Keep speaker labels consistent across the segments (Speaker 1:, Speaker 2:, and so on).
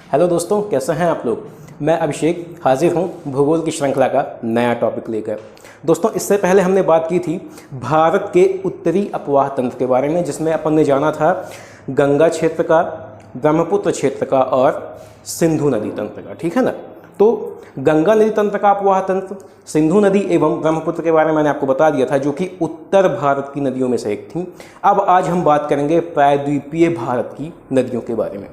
Speaker 1: Hello दोस्तों, कैसे हैं आप लोग। मैं अभिषेक हाजिर हूं भूगोल की श्रृंखला का नया टॉपिक लेकर। दोस्तों, इससे पहले हमने बात की थी भारत के उत्तरी अपवाह तंत्र के बारे में, जिसमें अपन ने जाना था गंगा क्षेत्र का, ब्रह्मपुत्र क्षेत्र का और सिंधु नदी तंत्र का। ठीक है ना। तो गंगा नदी तंत्र का अपवाह तंत्र, सिंधु नदी एवं ब्रह्मपुत्र के बारे में मैंने आपको बता दिया था, जो कि उत्तर भारत की नदियों में से एक थी। अब आज हम बात करेंगे प्रायद्वीपीय भारत की नदियों के बारे में।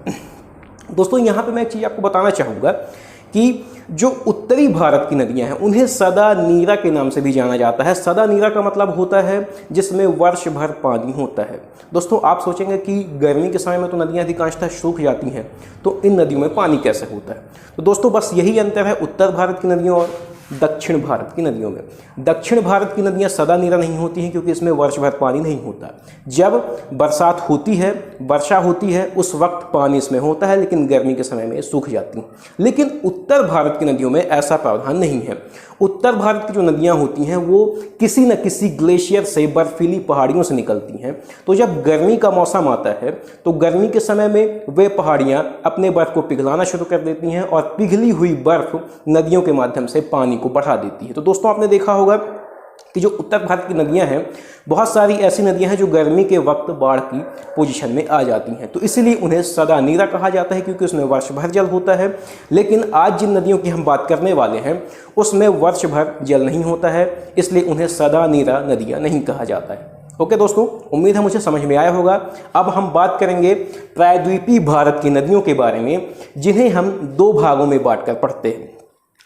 Speaker 1: दोस्तों, यहाँ पे मैं एक चीज़ आपको बताना चाहूँगा कि जो उत्तरी भारत की नदियाँ हैं उन्हें सदा नीरा के नाम से भी जाना जाता है। सदा नीरा का मतलब होता है जिसमें वर्ष भर पानी होता है। दोस्तों, आप सोचेंगे कि गर्मी के समय में तो नदियाँ अधिकांशतः सूख जाती हैं, तो इन नदियों में पानी कैसे होता है। तो दोस्तों, बस यही अंतर है उत्तर भारत की नदियों और दक्षिण भारत की नदियों में। दक्षिण भारत की नदियां सदा नीरा नहीं होती हैं क्योंकि इसमें वर्ष भर पानी नहीं होता। जब बरसात होती है, वर्षा होती है, उस वक्त पानी इसमें होता है, लेकिन गर्मी के समय में सूख जाती हैं। लेकिन उत्तर भारत की नदियों में ऐसा प्रावधान नहीं है। उत्तर भारत की जो नदियां होती हैं वो किसी न किसी ग्लेशियर से, बर्फीली पहाड़ियों से निकलती हैं। तो जब गर्मी का मौसम आता है तो गर्मी के समय में वे पहाड़ियां अपने बर्फ को पिघलाना शुरू कर देती हैं और पिघली हुई बर्फ नदियों के माध्यम से पानी को बढ़ा देती है। तो दोस्तों, आपने देखा होगा कि जो उत्तर भारत की नदियां हैं, बहुत सारी ऐसी नदियां हैं जो गर्मी के वक्त बाढ़ की पोजीशन में आ जाती हैं। तो इसलिए उन्हें सदा नीरा कहा जाता है क्योंकि उसमें वर्ष भर जल होता है। लेकिन आज जिन नदियों की हम बात करने वाले हैं उसमें वर्ष भर जल नहीं होता है, इसलिए उन्हें सदा नीरा नदियाँ नहीं कहा जाता है। ओके दोस्तों, उम्मीद है मुझे समझ में आया होगा। अब हम बात करेंगे प्रायद्वीपीय भारत की नदियों के बारे में, जिन्हें हम दो भागों में बांटकर पढ़ते हैं।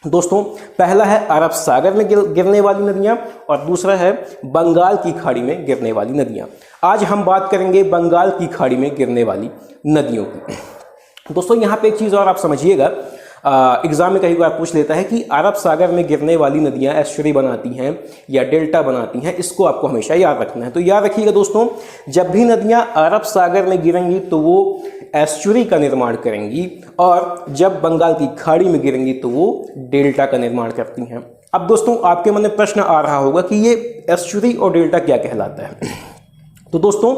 Speaker 1: दोस्तों, पहला है अरब सागर में गिरने वाली नदियां और दूसरा है बंगाल की खाड़ी में गिरने वाली नदियां। आज हम बात करेंगे बंगाल की खाड़ी में गिरने वाली नदियों की। दोस्तों, यहाँ पे एक चीज़ और आप समझिएगा, एग्जाम में कई बार पूछ लेता है कि अरब सागर में गिरने वाली नदियां एस्चुरी बनाती हैं या डेल्टा बनाती हैं। इसको आपको हमेशा याद रखना है। तो याद रखिएगा दोस्तों, जब भी नदियां अरब सागर में गिरेंगी तो वो एस्चुरी का निर्माण करेंगी, और जब बंगाल की खाड़ी में गिरेंगी तो वो डेल्टा का निर्माण करती हैं। अब दोस्तों, आपके मन में प्रश्न आ रहा होगा कि ये एस्चुरी और डेल्टा क्या कहलाता है। तो दोस्तों,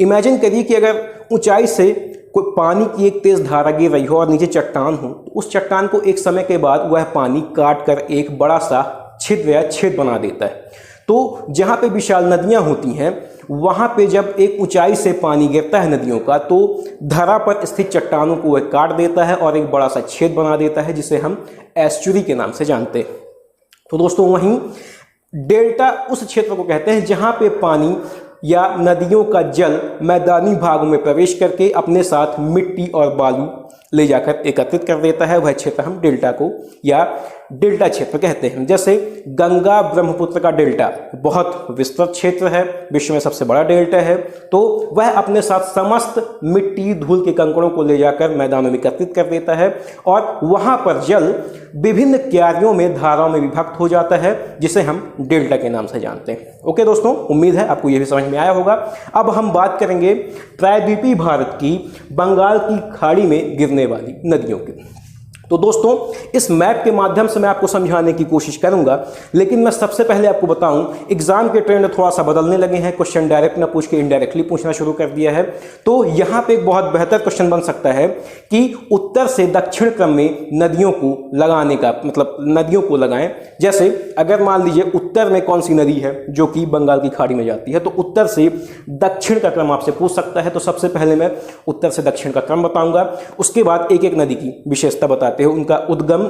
Speaker 1: इमेजिन करिए कि अगर ऊंचाई से कोई पानी की एक तेज धारा गिर रही हो और नीचे चट्टान हो, तो उस चट्टान को एक समय के बाद वह पानी काट कर एक बड़ा सा छिद्र या छेद बना देता है। तो जहाँ पे विशाल नदियाँ होती हैं वहाँ पे जब एक ऊंचाई से पानी गिरता है नदियों का, तो धरा पर स्थित चट्टानों को वह काट देता है और एक बड़ा सा छेद बना देता है, जिसे हम एस्चुरी के नाम से जानते हैं। तो दोस्तों, वहीं डेल्टा उस क्षेत्र को कहते हैं जहाँ पे पानी या नदियों का जल मैदानी भागों में प्रवेश करके अपने साथ मिट्टी और बालू ले जाकर एकत्रित कर देता है। वह क्षेत्र हम डेल्टा को या डेल्टा क्षेत्र कहते हैं। जैसे गंगा ब्रह्मपुत्र का डेल्टा बहुत विस्तृत क्षेत्र है, विश्व में सबसे बड़ा डेल्टा है। तो वह अपने साथ समस्त मिट्टी, धूल के कंकड़ों को ले जाकर मैदानों में एकत्रित कर देता है और वहां पर जल विभिन्न क्यारियों में, धाराओं में विभक्त हो जाता है, जिसे हम डेल्टा के नाम से जानते हैं। ओके दोस्तों, उम्मीद है आपको यह भी समझ में आया होगा। अब हम बात करेंगे प्रायद्वीपीय भारत की बंगाल की खाड़ी में गिरने वाली नदियों की। तो दोस्तों, इस मैप के माध्यम से मैं आपको समझाने की कोशिश करूंगा, लेकिन मैं सबसे पहले आपको बताऊं, एग्जाम के ट्रेंड थोड़ा सा बदलने लगे हैं। क्वेश्चन डायरेक्ट ना पूछ के इनडायरेक्टली पूछना शुरू कर दिया है। तो यहां पे एक बहुत बेहतर क्वेश्चन बन सकता है कि उत्तर से दक्षिण क्रम में नदियों को लगाने का मतलब नदियों को लगाएं। जैसे अगर मान लीजिए उत्तर में कौन सी नदी है जो कि बंगाल की खाड़ी में जाती है, तो उत्तर से दक्षिण का क्रम आपसे पूछ सकता है। तो सबसे पहले मैं उत्तर से दक्षिण का क्रम बताऊंगा, उसके बाद एक एक नदी की विशेषता बताते हैं, उनका उद्गम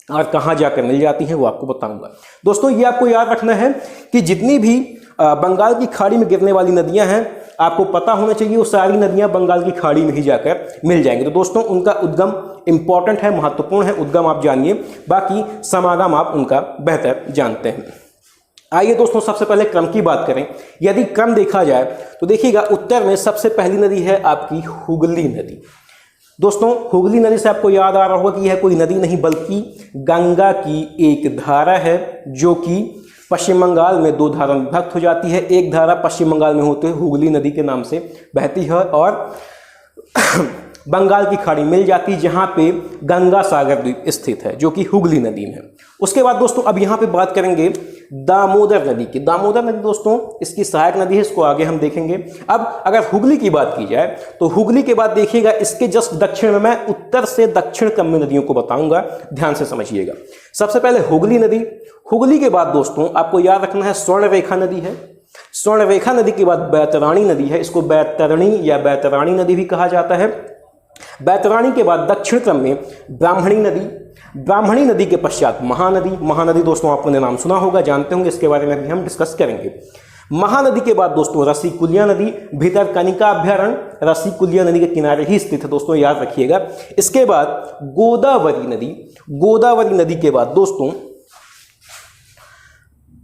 Speaker 1: और कहां जाकर मिल जाती है वो आपको बताऊंगा। दोस्तों, ये आपको याद रखना है कि जितनी भी बंगाल की खाड़ी में गिरने वाली नदियां हैं, आपको पता होना चाहिए वो सारी नदियां बंगाल की खाड़ी में ही जाकर मिल जाएंगी। तो दोस्तों, उनका उद्गम इंपॉर्टेंट है, महत्वपूर्ण है। उद्गम आप जानिए, बाकी समागम आप उनका बेहतर जानते हैं। आइए दोस्तों, सबसे पहले क्रम की बात करें। यदि क्रम देखा जाए तो देखिएगा, उत्तर में सबसे पहली नदी है आपकी हुगली नदी। दोस्तों, हुगली नदी से आपको याद आ रहा होगा कि यह कोई नदी नहीं बल्कि गंगा की एक धारा है, जो कि पश्चिम बंगाल में दो धारा में विभक्त हो जाती है। एक धारा पश्चिम बंगाल में होते हुए हुगली नदी के नाम से बहती है और बंगाल की खाड़ी मिल जाती है, जहां पे गंगा सागर द्वीप स्थित है, जो कि हुगली नदी में है। उसके बाद दोस्तों, अब यहाँ पे बात करेंगे दामोदर नदी की। दामोदर नदी दोस्तों इसकी सहायक नदी है, इसको आगे हम देखेंगे। अब अगर हुगली की बात की जाए तो हुगली के बाद देखिएगा इसके जस्ट दक्षिण में मैं उत्तर से दक्षिण क्रम नदियों को बताऊंगा, ध्यान से समझिएगा। सबसे पहले हुगली नदी, हुगली के बाद दोस्तों आपको याद रखना है स्वर्णरेखा नदी है, स्वर्णरेखा नदी के बाद बैतरानी नदी है, इसको बैतरणी या बैतरानी नदी भी कहा जाता है। बैतरानी के बाद दक्षिण क्रम में ब्राह्मणी नदी, ब्राह्मणी नदी के पश्चात महानदी, महानदी दोस्तों आपने नाम सुना होगा, जानते होंगे, इसके बारे में भी हम डिस्कस करेंगे। महानदी के बाद दोस्तों रसीकुलिया नदी, भितरकनिका अभ्यारण्य रसीकुलिया नदी के किनारे ही स्थित है दोस्तों, याद रखिएगा। इसके बाद गोदावरी नदी, गोदावरी नदी के बाद दोस्तों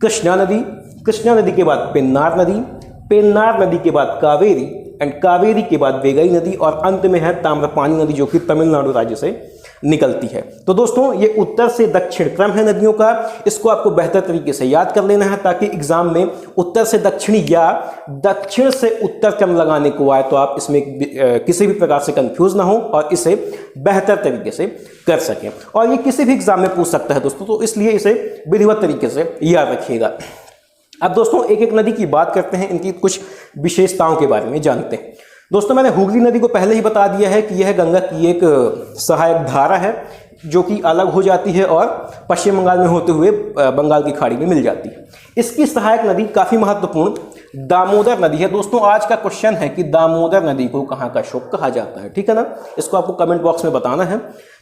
Speaker 1: कृष्णा नदी, कृष्णा नदी के बाद पेन्नार नदी, पेन्नार नदी के बाद कावेरी एंड कावेरी के बाद वेगई नदी और अंत में है ताम्रपानी नदी जो कि तमिलनाडु राज्य से निकलती है। तो दोस्तों ये उत्तर से दक्षिण क्रम है नदियों का, इसको आपको बेहतर तरीके से याद कर लेना है ताकि एग्जाम में उत्तर से दक्षिणी या दक्षिण से उत्तर क्रम लगाने को आए तो आप इसमें किसी भी प्रकार से कंफ्यूज ना हो और इसे बेहतर तरीके से कर सकें। और ये किसी भी एग्जाम में पूछ सकता है दोस्तों, तो इसलिए इसे विधिवत तरीके से याद रखिएगा। अब दोस्तों एक एक नदी की बात करते हैं, इनकी कुछ विशेषताओं के बारे में जानते हैं। दोस्तों मैंने हुगली नदी को पहले ही बता दिया है कि यह गंगा की एक सहायक धारा है जो कि अलग हो जाती है और पश्चिम बंगाल में होते हुए बंगाल की खाड़ी में मिल जाती है। इसकी सहायक नदी काफी महत्वपूर्ण दामोदर नदी है। दोस्तों आज का क्वेश्चन है कि दामोदर नदी को कहाँ का शोक कहा जाता है, ठीक है ना, इसको आपको कमेंट बॉक्स में बताना है।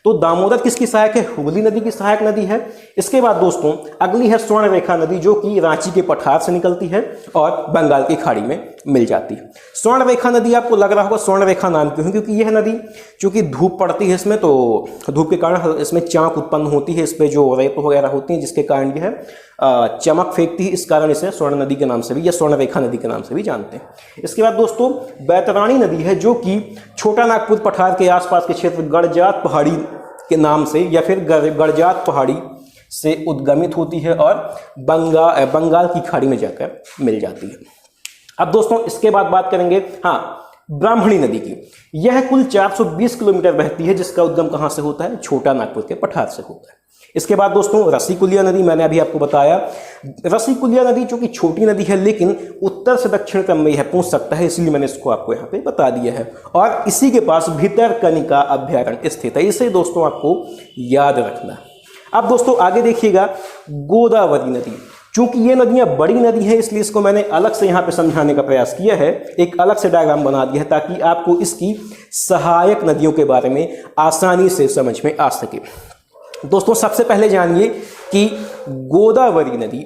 Speaker 1: तो दामोदर किसकी सहायक है, हुगली नदी की सहायक नदी है। इसके बाद दोस्तों अगली है स्वर्णरेखा नदी जो कि रांची के पठार से निकलती है और बंगाल की खाड़ी में मिल जाती है। स्वर्णरेखा नदी आपको लग रहा होगा स्वर्णरेखा नाम क्यों है, क्योंकि यह नदी चूंकि धूप पड़ती है इसमें तो धूप के कारण इसमें चाक उत्पन्न होती है, इस पर जो रेत वगैरह होती है जिसके कारण यह चमक फेंकती है, इस कारण इसे स्वर्ण नदी के नाम से भी या स्वर्णरेखा नदी के नाम से भी जानते हैं। इसके बाद दोस्तों बैतरानी नदी है जो कि छोटा नागपुर पठार के आसपास के क्षेत्र गड़जात पहाड़ी के नाम से या फिर गड़जात पहाड़ी से उद्गमित होती है और बंगाल की खाड़ी में जाकर मिल जाती है। अब दोस्तों इसके बाद बात करेंगे ब्राह्मणी नदी की। यह कुल 420 किलोमीटर बहती है जिसका उद्गम कहां से होता है, छोटा नागपुर के पठार से होता है। इसके बाद दोस्तों रसीकुलिया नदी, मैंने अभी आपको बताया रसीकुलिया नदी जो कि छोटी नदी है लेकिन उत्तर से दक्षिण क्रम में यह पहुंच सकता है, इसलिए मैंने इसको आपको यहाँ पे बता दिया है। और इसी के पास भितरकनिका अभ्यारण्य स्थित है, इसे दोस्तों आपको याद रखना है। अब दोस्तों आगे देखिएगा गोदावरी नदी। चूंकि ये नदियां बड़ी नदी है इसलिए इसको मैंने अलग से यहाँ पे समझाने का प्रयास किया है, एक अलग से डायग्राम बना दिया है ताकि आपको इसकी सहायक नदियों के बारे में आसानी से समझ में आ सके। दोस्तों सबसे पहले जानिए कि गोदावरी नदी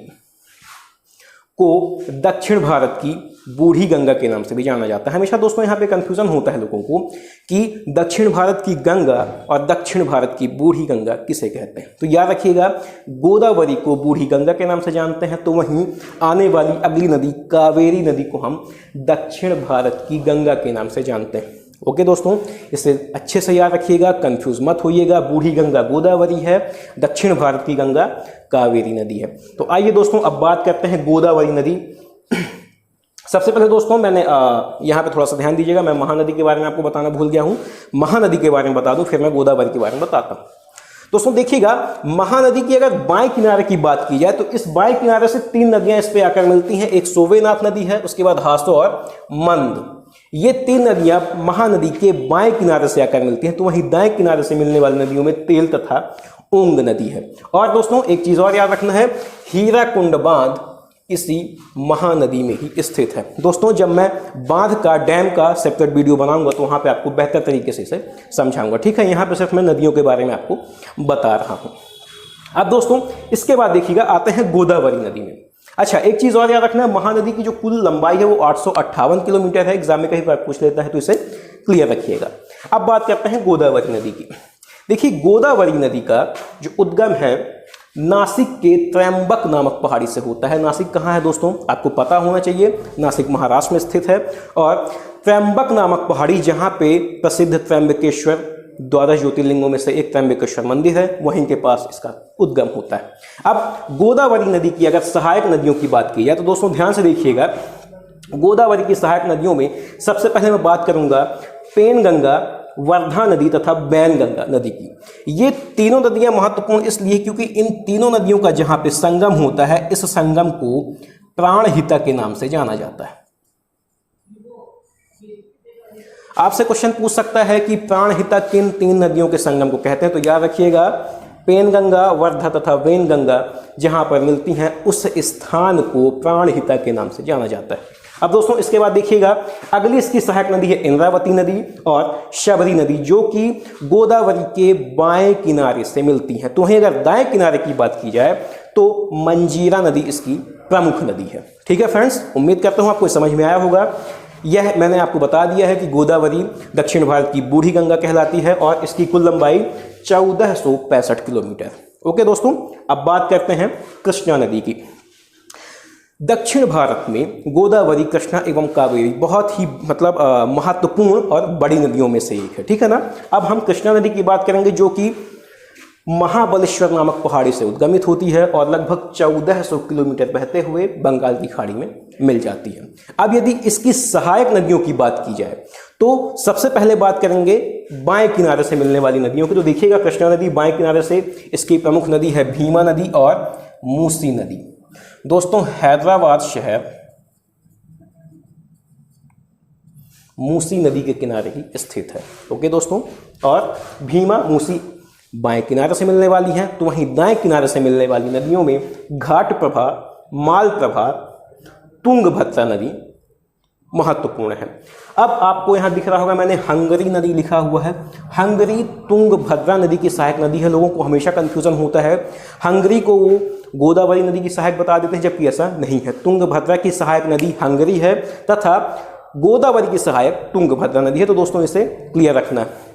Speaker 1: को दक्षिण भारत की बूढ़ी गंगा के नाम से भी जाना जाता है। हमेशा दोस्तों यहाँ पे कंफ्यूजन होता है लोगों को कि दक्षिण भारत की गंगा और दक्षिण भारत की बूढ़ी गंगा किसे कहते हैं। तो याद रखिएगा गोदावरी को बूढ़ी गंगा के नाम से जानते हैं, तो वहीं आने वाली अगली नदी कावेरी नदी को हम दक्षिण भारत की गंगा के नाम से जानते हैं। ओके दोस्तों, इसे अच्छे से याद रखिएगा, कंफ्यूज मत होइएगा। बूढ़ी गंगा गोदावरी है, दक्षिण भारत की गंगा कावेरी नदी है। तो आइए दोस्तों अब बात करते हैं गोदावरी नदी। सबसे पहले दोस्तों मैंने यहाँ पे थोड़ा सा ध्यान दीजिएगा, मैं महानदी के बारे में आपको बताना भूल गया हूँ, महानदी के बारे में बता दूं फिर मैं गोदावरी के बारे में बताता हूँ। दोस्तों देखिएगा महानदी की अगर बाएं किनारे की बात की जाए तो इस बाएं किनारे से 3 नदियां इस पे आकर मिलती हैं। एक सोवेनाथ नदी है, उसके बाद हासो और मंद, ये 3 नदियां महानदी के बाएं किनारे से आकर मिलती हैं। तो वहीं दाएं किनारे से मिलने वाली नदियों में तेल तथा ओंग नदी है। और दोस्तों एक चीज और याद रखना है, हीराकुंड बांध इसी महानदी में ही स्थित है। दोस्तों जब मैं बांध का डैम का सेपरेट वीडियो बनाऊंगा तो वहां पे आपको बेहतर तरीके से इसे समझाऊंगा, ठीक है। यहाँ पे सिर्फ मैं नदियों के बारे में आपको बता रहा हूं। अब दोस्तों इसके बाद देखिएगा आते हैं गोदावरी नदी में। अच्छा एक चीज और याद रखना है, महानदी की जो कुल लंबाई है वो 858 किलोमीटर है। एग्जाम में कहीं बार पूछ लेता है तो इसे क्लियर रखिएगा। अब बात करते हैं गोदावरी नदी की। देखिए गोदावरी नदी का जो उद्गम है नासिक के त्रयंबक नामक पहाड़ी से होता है। नासिक कहाँ है दोस्तों, आपको पता होना चाहिए, नासिक महाराष्ट्र में स्थित है। और त्रयंबक नामक पहाड़ी जहाँ पे प्रसिद्ध त्रयंबकेश्वर 12 ज्योतिर्लिंगों में से एक त्रयंबकेश्वर मंदिर है, वहीं के पास इसका उद्गम होता है। अब गोदावरी नदी की अगर सहायक नदियों की बात की जाए तो दोस्तों ध्यान से देखिएगा, गोदावरी की सहायक नदियों में सबसे पहले मैं बात करूंगा पेनगंगा वर्धा नदी तथा वैनगंगा नदी की। ये तीनों नदियां महत्वपूर्ण इसलिए क्योंकि इन तीनों नदियों का जहां पे संगम होता है, इस संगम को प्राणहिता के नाम से जाना जाता है। आपसे क्वेश्चन पूछ सकता है कि प्राणहिता किन तीन नदियों के संगम को कहते हैं, तो याद रखिएगा पेनगंगा, वर्धा तथा वैनगंगा जहां पर मिलती हैं उस स्थान को प्राणहिता के नाम से जाना जाता है। अब दोस्तों इसके बाद देखिएगा अगली इसकी सहायक नदी है इंद्रावती नदी और शबरी नदी, जो कि गोदावरी के बाएं किनारे से मिलती हैं। तो वहीं अगर दाएं किनारे की बात की जाए तो मंजीरा नदी इसकी प्रमुख नदी है। ठीक है फ्रेंड्स, उम्मीद करता हूं आपको समझ में आया होगा। यह मैंने आपको बता दिया है कि गोदावरी दक्षिण भारत की बूढ़ी गंगा कहलाती है और इसकी कुल लंबाई 1465 किलोमीटर। ओके दोस्तों, अब बात करते हैं कृष्णा नदी की। दक्षिण भारत में गोदावरी, कृष्णा एवं कावेरी बहुत ही महत्वपूर्ण और बड़ी नदियों में से एक है। ठीक है ना। अब हम कृष्णा नदी की बात करेंगे जो कि महाबलेश्वर नामक पहाड़ी से उद्गमित होती है और लगभग 1400 किलोमीटर बहते हुए बंगाल की खाड़ी में मिल जाती है। अब यदि इसकी सहायक नदियों की बात की जाए तो सबसे पहले बात करेंगे बाएं किनारे से मिलने वाली नदियों की। तो देखिएगा कृष्णा नदी बाएं किनारे से, इसकी प्रमुख नदी है भीमा नदी और मूसी नदी। दोस्तों हैदराबाद शहर मूसी नदी के किनारे ही स्थित है। ओके दोस्तों, और भीमा मूसी बाएं किनारे से मिलने वाली हैं, तो वहीं दाएं किनारे से मिलने वाली नदियों में घाटप्रभा, मालप्रभा, तुंगभद्रा नदी महत्वपूर्ण है। अब आपको यहां दिख रहा होगा मैंने हंगरी नदी लिखा हुआ है। हंगरी तुंगभद्रा नदी की सहायक नदी है। लोगों को हमेशा कंफ्यूजन होता है, हंगरी को वो गोदावरी नदी की सहायक बता देते हैं, जबकि ऐसा नहीं है। तुंगभद्रा की सहायक नदी हंगरी है तथा गोदावरी की सहायक तुंगभद्रा नदी है। तो दोस्तों इसे क्लियर रखना है।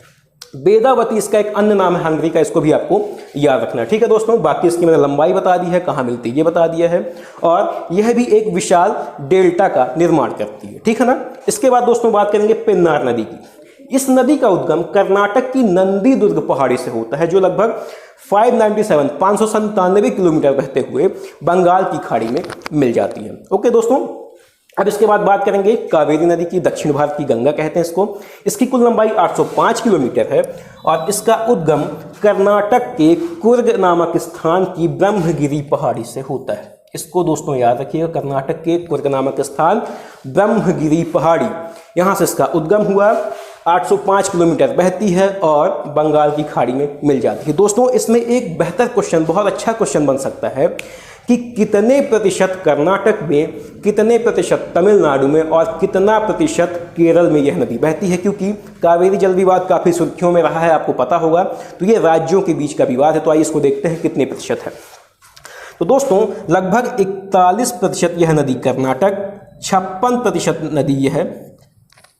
Speaker 1: वेदावती इसका एक अन्य नाम है हंगरी का, इसको भी आपको याद रखना है। ठीक है दोस्तों, बाकी इसकी मैंने लंबाई बता दी है, कहाँ मिलती है ये बता दिया है, और यह भी एक विशाल डेल्टा का निर्माण करती है। ठीक है ना। इसके बाद दोस्तों बात करेंगे पेन्नार नदी की। इस नदी का उद्गम कर्नाटक की नंदी दुर्ग पहाड़ी से होता है, जो लगभग 597 किलोमीटर बहते हुए बंगाल की खाड़ी में मिल जाती है। ओके दोस्तों, अब इसके बाद बात करेंगे कावेरी नदी की। दक्षिण भारत की गंगा कहते हैं इसको। इसकी कुल लंबाई 805 किलोमीटर है और इसका उद्गम कर्नाटक के कुर्ग नामक स्थान की ब्रह्मगिरी पहाड़ी से होता है। इसको दोस्तों याद रखिएगा, कर्नाटक के कुर्ग नामक स्थान ब्रह्मगिरी पहाड़ी, यहां से इसका उद्गम हुआ। 805 किलोमीटर बहती है और बंगाल की खाड़ी में मिल जाती है। दोस्तों इसमें एक बेहतर क्वेश्चन, बहुत अच्छा क्वेश्चन बन सकता है कि कितने प्रतिशत कर्नाटक में, कितने प्रतिशत तमिलनाडु में और कितना प्रतिशत केरल में यह नदी बहती है, क्योंकि कावेरी जल विवाद काफ़ी सुर्खियों में रहा है, आपको पता होगा। तो ये राज्यों के बीच का विवाद है। तो आइए इसको देखते हैं कितने प्रतिशत है। तो दोस्तों लगभग 41% यह नदी कर्नाटक, 56% नदी यह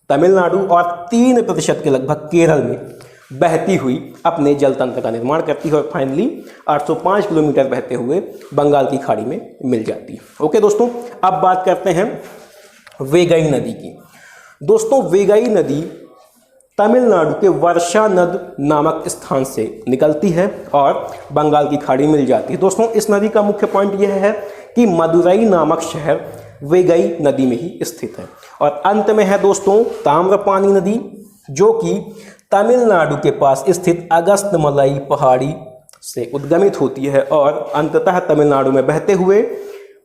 Speaker 1: तमिलनाडु और 3% के लगभग केरल में बहती हुई अपने जल तंत्र का निर्माण करती है और फाइनली 805 किलोमीटर बहते हुए बंगाल की खाड़ी में मिल जाती है। ओके दोस्तों, अब बात करते हैं वेगई नदी की। दोस्तों वेगई नदी तमिलनाडु के वर्षा नद नामक स्थान से निकलती है और बंगाल की खाड़ी में मिल जाती है। दोस्तों इस नदी का मुख्य पॉइंट यह है कि मदुरई नामक शहर वेगई नदी में ही स्थित है। और अंत में है दोस्तों ताम्रपानी नदी, जो कि तमिलनाडु के पास स्थित अगस्त्यमलई पहाड़ी से उद्गमित होती है और अंततः तमिलनाडु में बहते हुए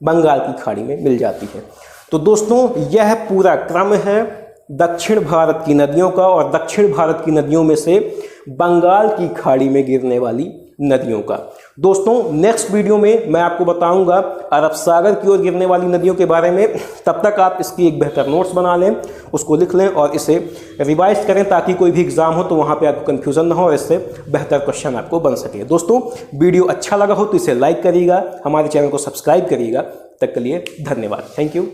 Speaker 1: बंगाल की खाड़ी में मिल जाती है। तो दोस्तों यह पूरा क्रम है दक्षिण भारत की नदियों का, और दक्षिण भारत की नदियों में से बंगाल की खाड़ी में गिरने वाली नदियों का। दोस्तों नेक्स्ट वीडियो में मैं आपको बताऊंगा अरब सागर की ओर गिरने वाली नदियों के बारे में। तब तक आप इसकी एक बेहतर नोट्स बना लें, उसको लिख लें और इसे रिवाइज करें, ताकि कोई भी एग्जाम हो तो वहाँ पे आपको कन्फ्यूजन ना हो और इससे बेहतर क्वेश्चन आपको बन सके। दोस्तों वीडियो अच्छा लगा हो तो इसे लाइक करिएगा, हमारे चैनल को सब्सक्राइब करिएगा। तब तक के लिए धन्यवाद। Thank you.